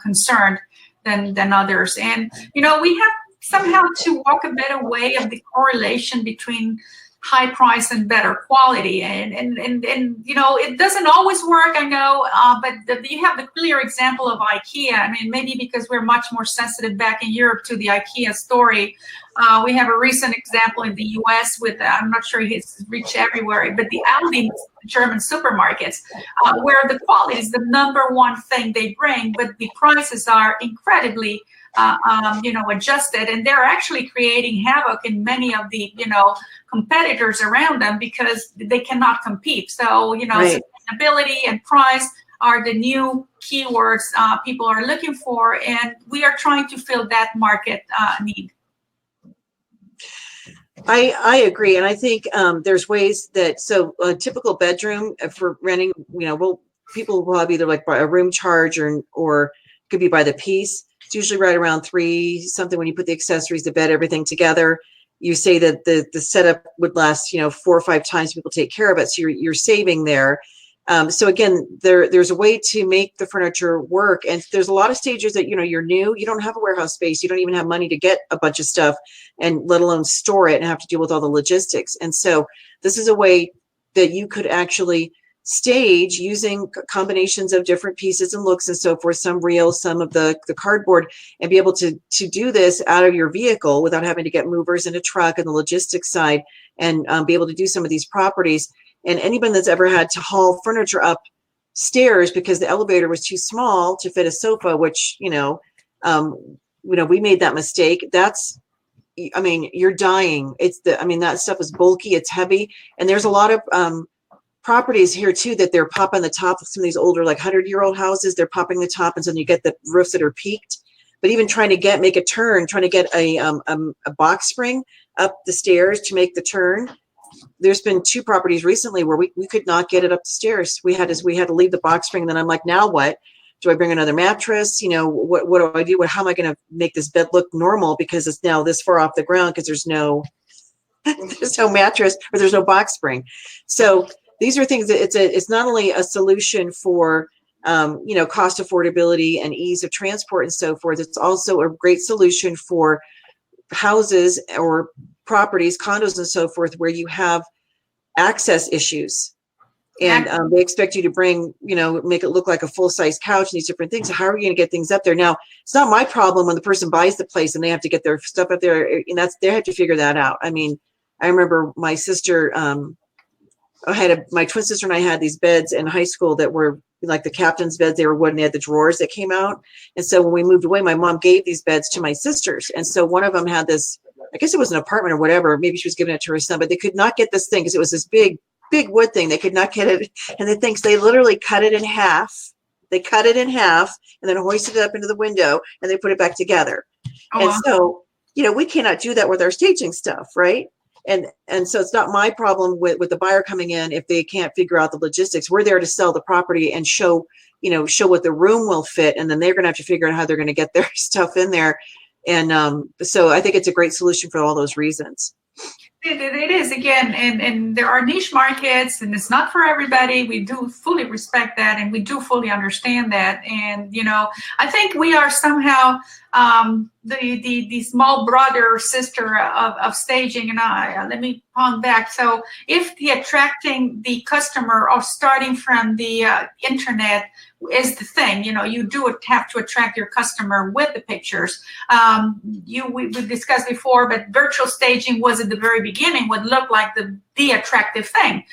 concerned than others. And we have somehow to walk a bit away of the correlation between high price and better quality, and it doesn't always work, I know, but you have the clear example of IKEA. I mean, maybe because we're much more sensitive back in Europe to the IKEA story. We have a recent example in the US with, I'm not sure it's reached everywhere, but the Aldi German supermarkets, where the quality is the #1 thing they bring, but the prices are incredibly adjusted, and they're actually creating havoc in many of the, competitors around them, because they cannot compete. So, right. Sustainability and price are the new keywords people are looking for, and we are trying to fill that market need. I agree, and I think there's ways that, so a typical bedroom for renting, people will have either like a room charge or could be by the piece. It's usually right around $3 something when you put the accessories, the bed, everything together. You say that the setup would last 4 or 5 times people take care of it, so you're saving there. So again, there's a way to make the furniture work, and there's a lot of stages that you're new, you don't have a warehouse space, you don't even have money to get a bunch of stuff, and let alone store it and have to deal with all the logistics. And so this is a way that you could actually stage using combinations of different pieces and looks and so forth, some real, some of the cardboard, and be able to do this out of your vehicle without having to get movers in a truck and the logistics side, and be able to do some of these properties. And anybody that's ever had to haul furniture upstairs because the elevator was too small to fit a sofa, which, we made that mistake. You're dying. That stuff is bulky, it's heavy. And there's a lot of properties here too that they're popping the top of some of these older, like 100-year-old houses. They're popping the top, and so you get the roofs that are peaked. But even trying to make a turn, trying to get a box spring up the stairs to make the turn. There's been 2 properties recently where we could not get it up the stairs. We had to leave the box spring. And then I'm like, now what? Do I bring another mattress? What do I do? How am I going to make this bed look normal because it's now this far off the ground because there's no mattress or there's no box spring. So these are things that it's not only a solution for cost affordability and ease of transport and so forth. It's also a great solution for houses or properties, condos and so forth, where you have access issues, and they expect you to bring, make it look like a full-size couch and these different things. So how are you going to get things up there? Now, it's not my problem when the person buys the place and they have to get their stuff up there, and they have to figure that out. I remember my sister, my twin sister and I had these beds in high school that were like the captain's beds. They were wood and they had the drawers that came out. And so when we moved away, my mom gave these beds to my sisters. And so one of them had this, I guess it was an apartment or whatever. Maybe she was giving it to her son, but they could not get this thing because it was this big wood thing. They could not get it. And they literally cut it in half. They cut it in half and then hoisted it up into the window and they put it back together. Oh, and so, we cannot do that with our staging stuff, right? And so it's not my problem with the buyer coming in if they can't figure out the logistics. We're there to sell the property and show what the room will fit, and then they're going to have to figure out how they're going to get their stuff in there. And so I think it's a great solution for all those reasons. It is, again, and there are niche markets, and it's not for everybody. We do fully respect that, and we do fully understand that. And I think we are somehow the small brother or sister of staging. And let me pong back. So if attracting the customer or starting from the internet is the thing, you do have to attract your customer with the pictures. We discussed before, but virtual staging was at the very beginning would look like the attractive thing.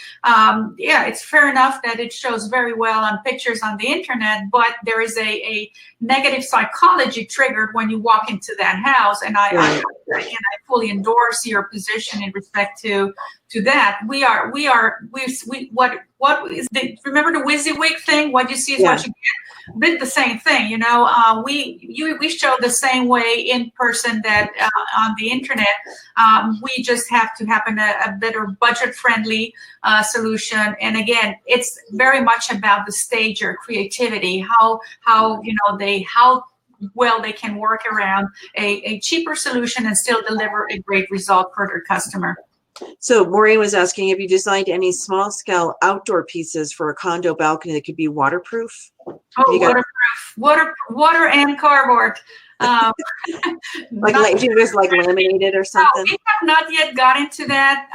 It's fair enough that it shows very well on pictures on the internet, but there is a negative psychology triggered when you walk into that house. And I fully endorse your position in respect to that. What is remember the WYSIWYG thing? What you see is what you get. Bit the same thing, we show the same way in person that on the internet. We just have to have a better budget-friendly solution. And again, it's very much about the stager creativity, how well they can work around a cheaper solution and still deliver a great result for their customer. So Maureen was asking, have you designed any small scale outdoor pieces for a condo balcony that could be waterproof? Waterproof, water and cardboard. Like you just like laminated or something? No, we have not yet got into that.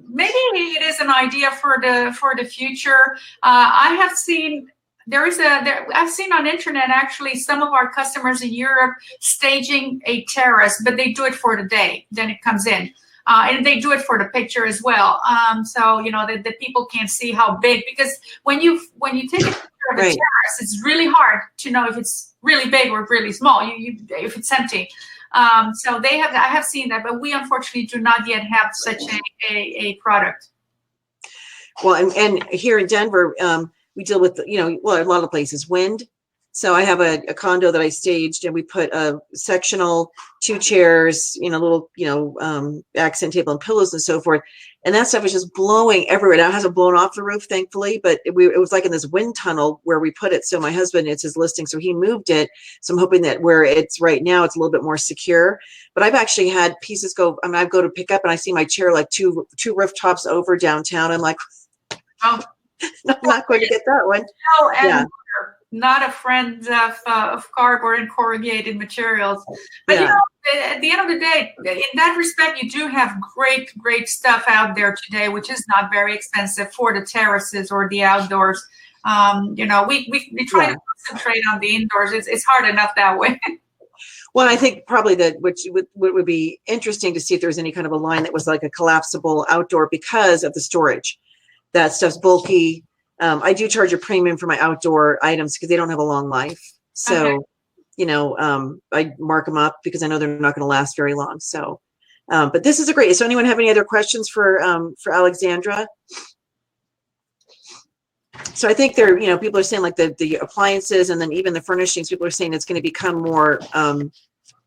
Maybe it is an idea for the future. I have seen. I've seen on internet actually some of our customers in Europe staging a terrace, but they do it for the day. Then it comes in. And they do it for the picture as well. So, the people can't see how big, because when you take a picture of a terrace, it's really hard to know if it's really big or really small, if it's empty. So I have seen that, but we unfortunately do not yet have such a product. Well, and here in Denver, we deal with, a lot of places, wind. So I have a condo that I staged, and we put a sectional, 2 chairs, little, accent table and pillows and so forth. And that stuff was just blowing everywhere. Now it hasn't blown off the roof, thankfully, but it was like in this wind tunnel where we put it. So my husband, it's his listing, so he moved it. So I'm hoping that where it's right now, it's a little bit more secure. But I've actually had pieces go. I mean, I go to pick up and I see my chair like two rooftops over downtown. I'm like, Oh, I'm not going to get that one. no, and Yeah. not a friend of cardboard and corrugated materials. But Yeah. at the end of the day, in that respect, you do have great stuff out there today, which is not very expensive for the terraces or the outdoors. We try to concentrate on the indoors. It's hard enough that way. Well, I think probably that what would be interesting to see if there's any kind of a line that was like a collapsible outdoor because of the storage. That stuff's bulky. I do charge a premium for my outdoor items because they don't have a long life. So, I mark them up because I know they're not going to last very long. So, but this is a great. So, anyone have any other questions for Alexandra? So I think people are saying like the appliances and then even the furnishings, people are saying it's going to become more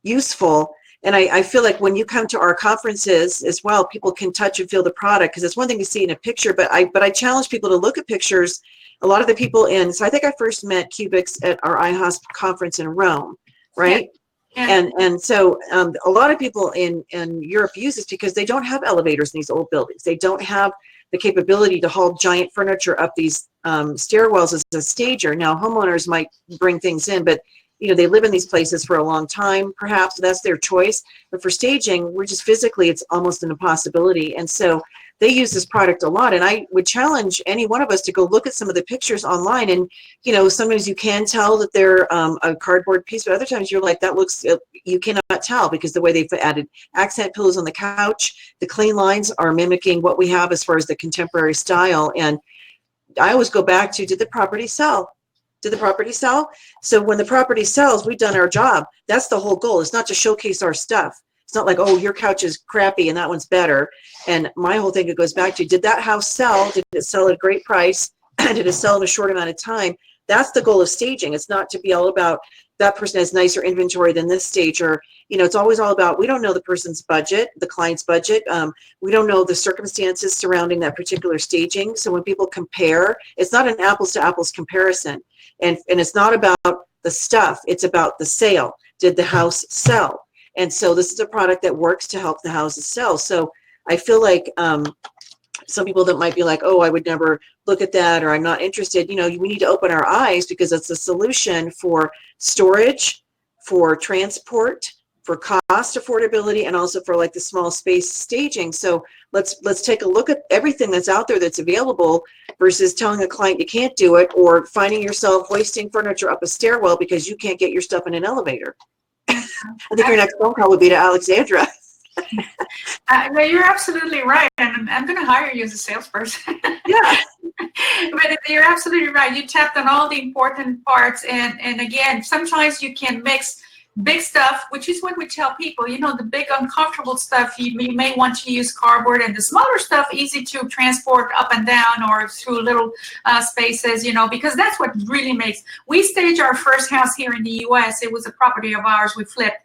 useful. And I feel like when you come to our conferences as well, people can touch and feel the product, because it's one thing to see in a picture, but I challenge people to look at pictures. A lot of the people so I think I first met Cubics at our IAHSP conference in Rome, right? Yeah. And so a lot of people in Europe use this because they don't have elevators in these old buildings. They don't have the capability to haul giant furniture up these stairwells as a stager. Now, homeowners might bring things in, but they live in these places for a long time, perhaps that's their choice. But for staging, we're just physically, it's almost an impossibility. And so they use this product a lot. And I would challenge any one of us to go look at some of the pictures online. And, sometimes you can tell that they're a cardboard piece, but other times you're like, that looks, you cannot tell because the way they've added accent pillows on the couch, the clean lines are mimicking what we have as far as the contemporary style. And I always go back to, did the property sell? Did the property sell? So when the property sells, we've done our job. That's the whole goal. It's not to showcase our stuff. It's not like, oh, your couch is crappy and that one's better. And my whole thing, it goes back to, did that house sell? Did it sell at a great price? Did it sell in a short amount of time? That's the goal of staging. It's not to be all about that person has nicer inventory than this stager. It's always all about, we don't know the person's budget, the client's budget. We don't know the circumstances surrounding that particular staging. So when people compare, it's not an apples to apples comparison. And it's not about the stuff, it's about the sale. Did the house sell? And so this is a product that works to help the houses sell. So I feel like some people that might be like, oh, I would never look at that, or I'm not interested. We need to open our eyes because it's a solution for storage, for transport, for cost affordability, and also for like the small space staging. So let's take a look at everything that's out there that's available versus telling a client you can't do it, or finding yourself hoisting furniture up a stairwell because you can't get your stuff in an elevator. I think your next phone call would be to Alexandra. No, you're absolutely right, and I'm going to hire you as a salesperson. Yeah. But you're absolutely right. You tapped on all the important parts, and again, sometimes you can mix big stuff, which is what we tell people. The big uncomfortable stuff, you may want to use cardboard, and the smaller stuff, easy to transport up and down or through little spaces, because that's what really makes. We staged our first house here in the U.S. It was a property of ours. We flipped.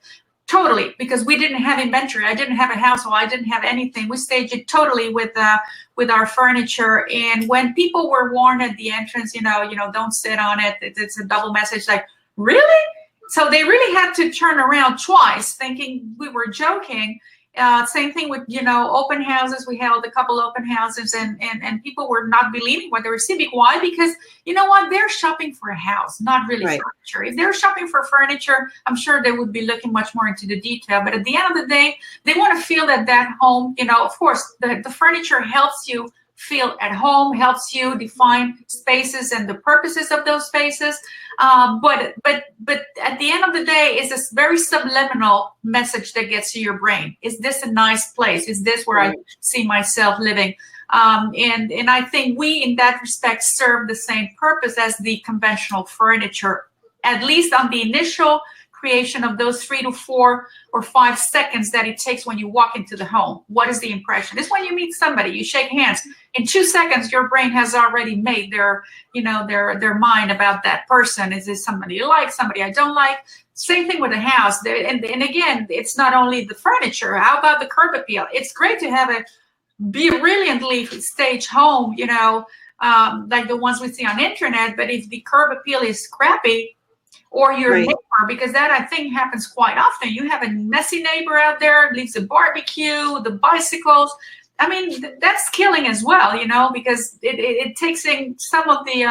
Totally, because we didn't have inventory. I didn't have a house, or I didn't have anything. We staged it totally with our furniture. And when people were warned at the entrance, don't sit on it. It's a double message. Like, really? So they really had to turn around twice, thinking we were joking. Same thing with open houses. We held a couple open houses, and people were not believing what they were seeing. Why? Because you know what? They're shopping for a house, not really right. furniture. If they're shopping for furniture, I'm sure they would be looking much more into the detail. But at the end of the day, they want to feel that home. Of course, the furniture helps you feel at home, helps you define spaces and the purposes of those spaces. But at the end of the day, it's this very subliminal message that gets to your brain. Is this a nice place? Is this where I see myself living? And I think we, in that respect, serve the same purpose as the conventional furniture, at least on the initial creation of those 3 to 4 or 5 seconds that it takes when you walk into the home. What is the impression? It's when you meet somebody, you shake hands. In 2 seconds, your brain has already made their mind about that person. Is this somebody you like, somebody I don't like? Same thing with a house. And again, it's not only the furniture. How about the curb appeal? It's great to have a brilliantly staged home, like the ones we see on the internet. But if the curb appeal is crappy, or your neighbor, because that I think happens quite often. You have a messy neighbor out there, leaves the barbecue, the bicycles. I mean, that's killing as well, because it takes in some of the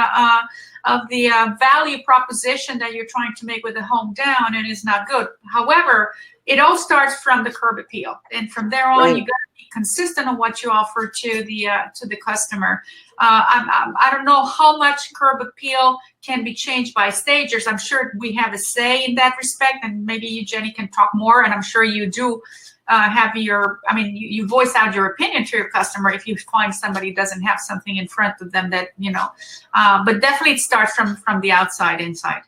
value proposition that you're trying to make with the home down, and it's not good. However, it all starts from the curb appeal, and from there on, you got to be consistent on what you offer to the customer. I don't know how much curb appeal can be changed by stagers. I'm sure we have a say in that respect, and maybe you, Jenny, can talk more. And I'm sure you do have you voice out your opinion to your customer if you find somebody doesn't have something in front of them that, but definitely it starts from the outside inside.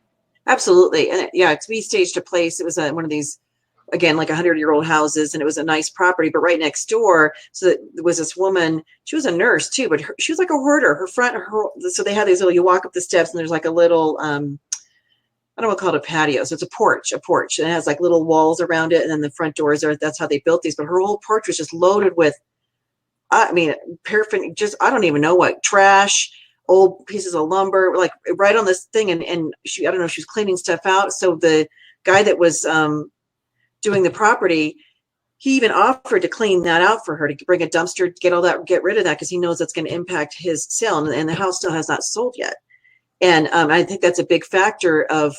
Absolutely. And we staged a place. It was one of these, again, like 100-year-old houses, and it was a nice property, but right next door, so there was this woman. She was a nurse too, but she was like a hoarder. So they had these little, you walk up the steps and there's like a little, I don't want to call it a patio. So it's a porch, and it has like little walls around it. And then the front doors that's how they built these, but her whole porch was just loaded with, paraffin, I don't even know what, trash, old pieces of lumber, like right on this thing. And she, I don't know, she was cleaning stuff out. So the guy that was, doing the property, he even offered to clean that out for her, to bring a dumpster, get rid of that, because he knows that's going to impact his sale, and the house still has not sold yet. And I think that's a big factor of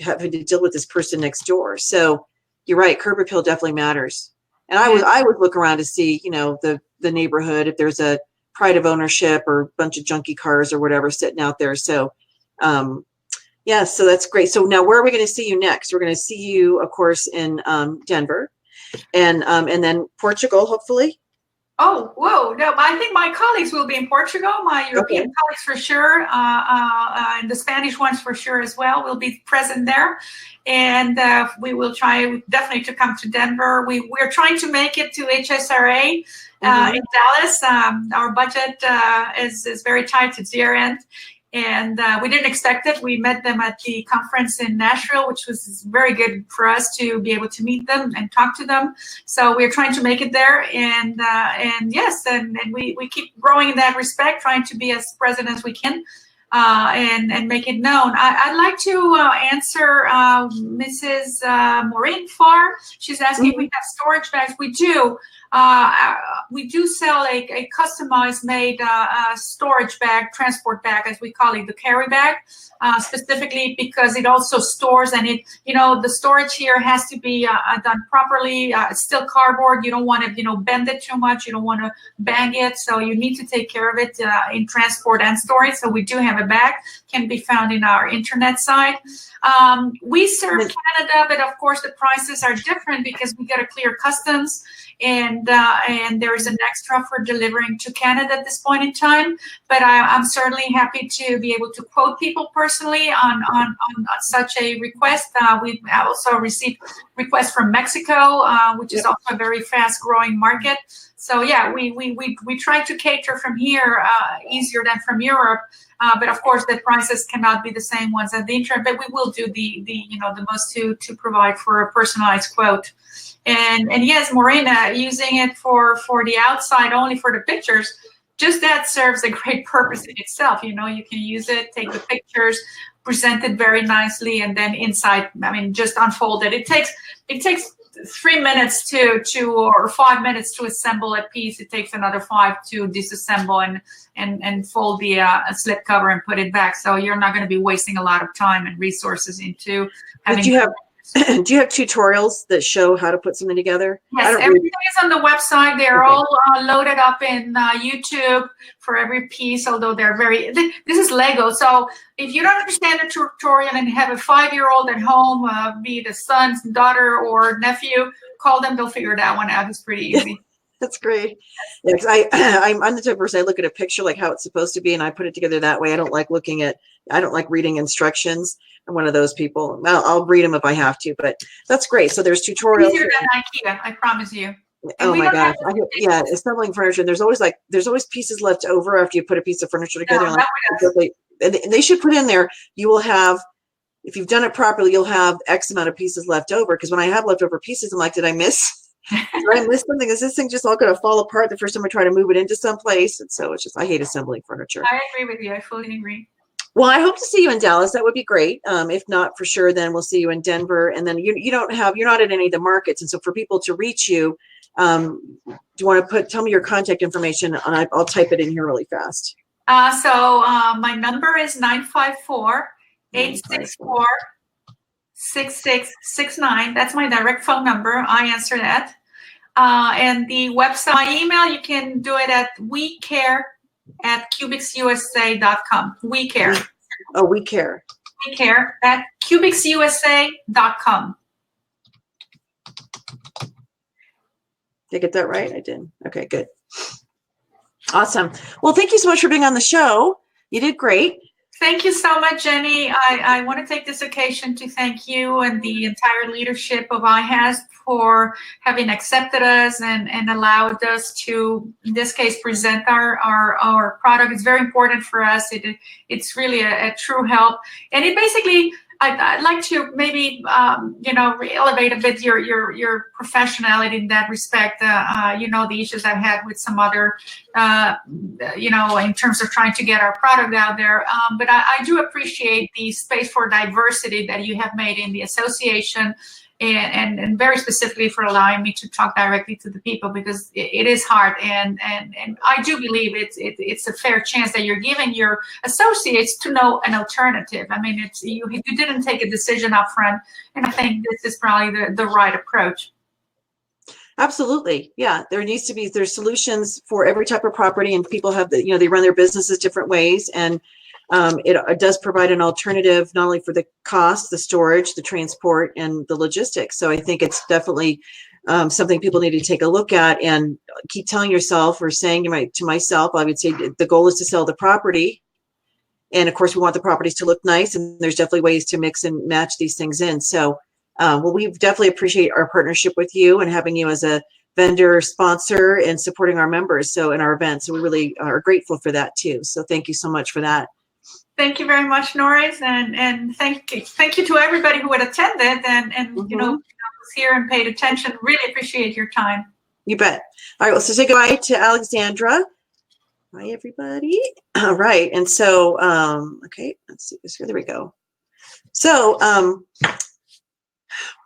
having to deal with this person next door. So you're right, curb appeal definitely matters. And I would look around to see, the neighborhood, if there's a pride of ownership or a bunch of junky cars or whatever sitting out there. So yeah, so that's great. So now where are we going to see you next? We're going to see you, of course, in Denver, and then Portugal, hopefully. Oh, whoa. No, I think my colleagues will be in Portugal, my European colleagues for sure, and the Spanish ones for sure as well will be present there. And we will try definitely to come to Denver. We're trying to make it to HSRA in Dallas. Our budget is very tight at year end. And we didn't expect it. We met them at the conference in Nashville, which was very good for us to be able to meet them and talk to them. So we're trying to make it there. And yes, and we keep growing in that respect, trying to be as present as we can and make it known. I'd like to answer Mrs. Maureen Farr. She's asking if we have storage bags. We do. We do sell a customized made storage bag, transport bag, as we call it, the carry bag, specifically because it also stores, and the storage here has to be done properly. It's still cardboard. You don't want to, bend it too much. You don't want to bang it. So you need to take care of it in transport and storage. So we do have a bag, can be found in our internet site. We serve Canada, but of course the prices are different because we got to clear customs, and there is an extra for delivering to Canada at this point in time. But I'm certainly happy to be able to quote people personally on such a request. We also received requests from Mexico, which is also a very fast growing market. So yeah, we try to cater from here easier than from Europe. But of course, the prices cannot be the same ones at the internet. But we will do the most to provide for a personalized quote. And yes, Morena, using it for the outside only for the pictures, just that serves a great purpose in itself. You can use it, take the pictures, present it very nicely, and then inside, just unfold it. It takes 3 minutes or 5 minutes to assemble a piece. It takes another 5 to disassemble and fold the slip cover and put it back. So you're not going to be wasting a lot of time and resources into having. Do you have tutorials that show how to put something together? Yes, everything is on the website. They're all loaded up in YouTube for every piece, although they're this is Lego. So if you don't understand the tutorial and have a 5-year-old at home, be it a son, daughter, or nephew, call them. They'll figure that one out. It's pretty easy. That's great. Yeah, 'cause I'm the type of person, I look at a picture like how it's supposed to be, and I put it together that way. I don't like reading instructions. I'm one of those people. I'll read them if I have to, but that's great. So there's tutorials. Easier than IKEA, I promise you. And Oh we my don't have gosh. Yeah, assembling furniture. There's always pieces left over after you put a piece of furniture no, together. And not with us. and they should put in there, you will have, if you've done it properly, you'll have X amount of pieces left over. Because when I have leftover pieces, I'm like, did I miss something? Is this thing just all going to fall apart the first time I try to move it into someplace? And so I hate assembling furniture. I agree with you. I fully agree. Well, I hope to see you in Dallas. That would be great. If not, for sure, then we'll see you in Denver. And then you're not at any of the markets. And so for people to reach you, do you want to tell me your contact information? And I'll type it in here really fast. So my number is 954-864-6669. That's my direct phone number. I answer that. And the website, my email, you can do it at wecare@cubicsusa.com. WeCare. Oh, we care. WeCare@cubicsusa.com. Did I get that right? I did. Okay, good. Awesome. Well, thank you so much for being on the show. You did great. Thank you so much, Jenny. I want to take this occasion to thank you and the entire leadership of IAHSP for having accepted us and allowed us to, in this case, present our product. It's very important for us. It's really a true help. And it basically, I'd like to maybe, elevate a bit your professionality in that respect. The issues I've had with some other, in terms of trying to get our product out there. But I do appreciate the space for diversity that you have made in the association, and very specifically for allowing me to talk directly to the people, because it is hard, and I do believe it's a fair chance that you're giving your associates to know an alternative. I mean, you didn't take a decision up front, and I think this is probably the right approach. Absolutely. Yeah. There's solutions for every type of property, and people have they run their businesses different ways. And it does provide an alternative, not only for the cost, the storage, the transport, and the logistics. So I think it's definitely something people need to take a look at, and keep telling yourself, or saying to myself, I would say the goal is to sell the property. And of course, we want the properties to look nice, and there's definitely ways to mix and match these things in. So, we definitely appreciate our partnership with you and having you as a vendor sponsor and supporting our members in our events. So we really are grateful for that too. So thank you so much for that. Thank you very much, Norris, and thank you to everybody who had attended and was here and paid attention. Really appreciate your time. You bet. All right, well, so say goodbye to Alexandra. Bye, everybody. All right, and so okay, let's see this here. There we go. So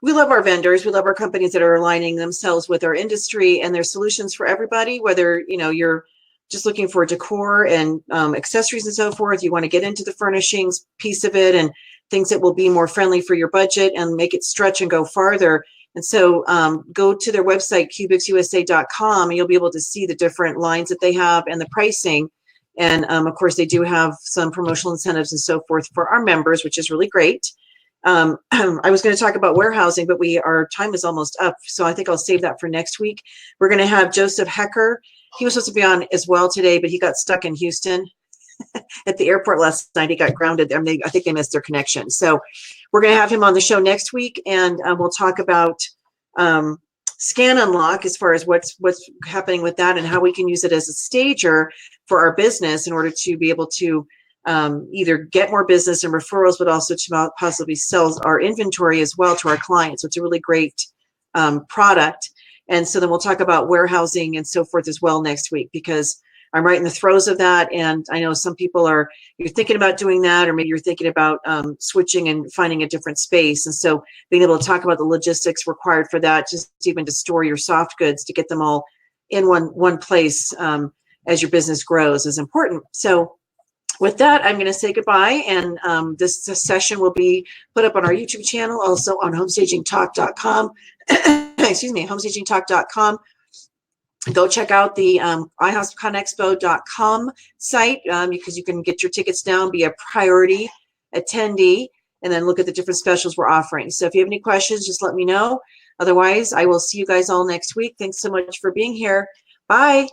we love our vendors. We love our companies that are aligning themselves with our industry, and there's solutions for everybody. Whether you're just looking for decor and accessories and so forth, you want to get into the furnishings piece of it and things that will be more friendly for your budget and make it stretch and go farther. And so go to their website, cubicsusa.com, and you'll be able to see the different lines that they have and the pricing. And of course, they do have some promotional incentives and so forth for our members, which is really great. I was going to talk about warehousing, but our time is almost up. So I think I'll save that for next week. We're going to have Joseph Hecker. He was supposed to be on as well today, but he got stuck in Houston at the airport last night. He got grounded there. I think they missed their connection. So we're going to have him on the show next week, and we'll talk about Scan Unlock as far as what's happening with that and how we can use it as a stager for our business in order to be able to either get more business and referrals, but also to possibly sell our inventory as well to our clients. So it's a really great product. And so then we'll talk about warehousing and so forth as well next week, because I'm right in the throes of that. And I know some people you're thinking about doing that, or maybe you're thinking about switching and finding a different space. And so being able to talk about the logistics required for that, just even to store your soft goods, to get them all in one place as your business grows, is important. So with that, I'm going to say goodbye. And this session will be put up on our YouTube channel, also on homestagingtalk.com. Excuse me, homestagingtalk.com. Go check out the IAHSPConExpo.com site, because you can get your tickets down, be a priority attendee, and then look at the different specials we're offering. So if you have any questions, just let me know. Otherwise, I will see you guys all next week. Thanks so much for being here. Bye.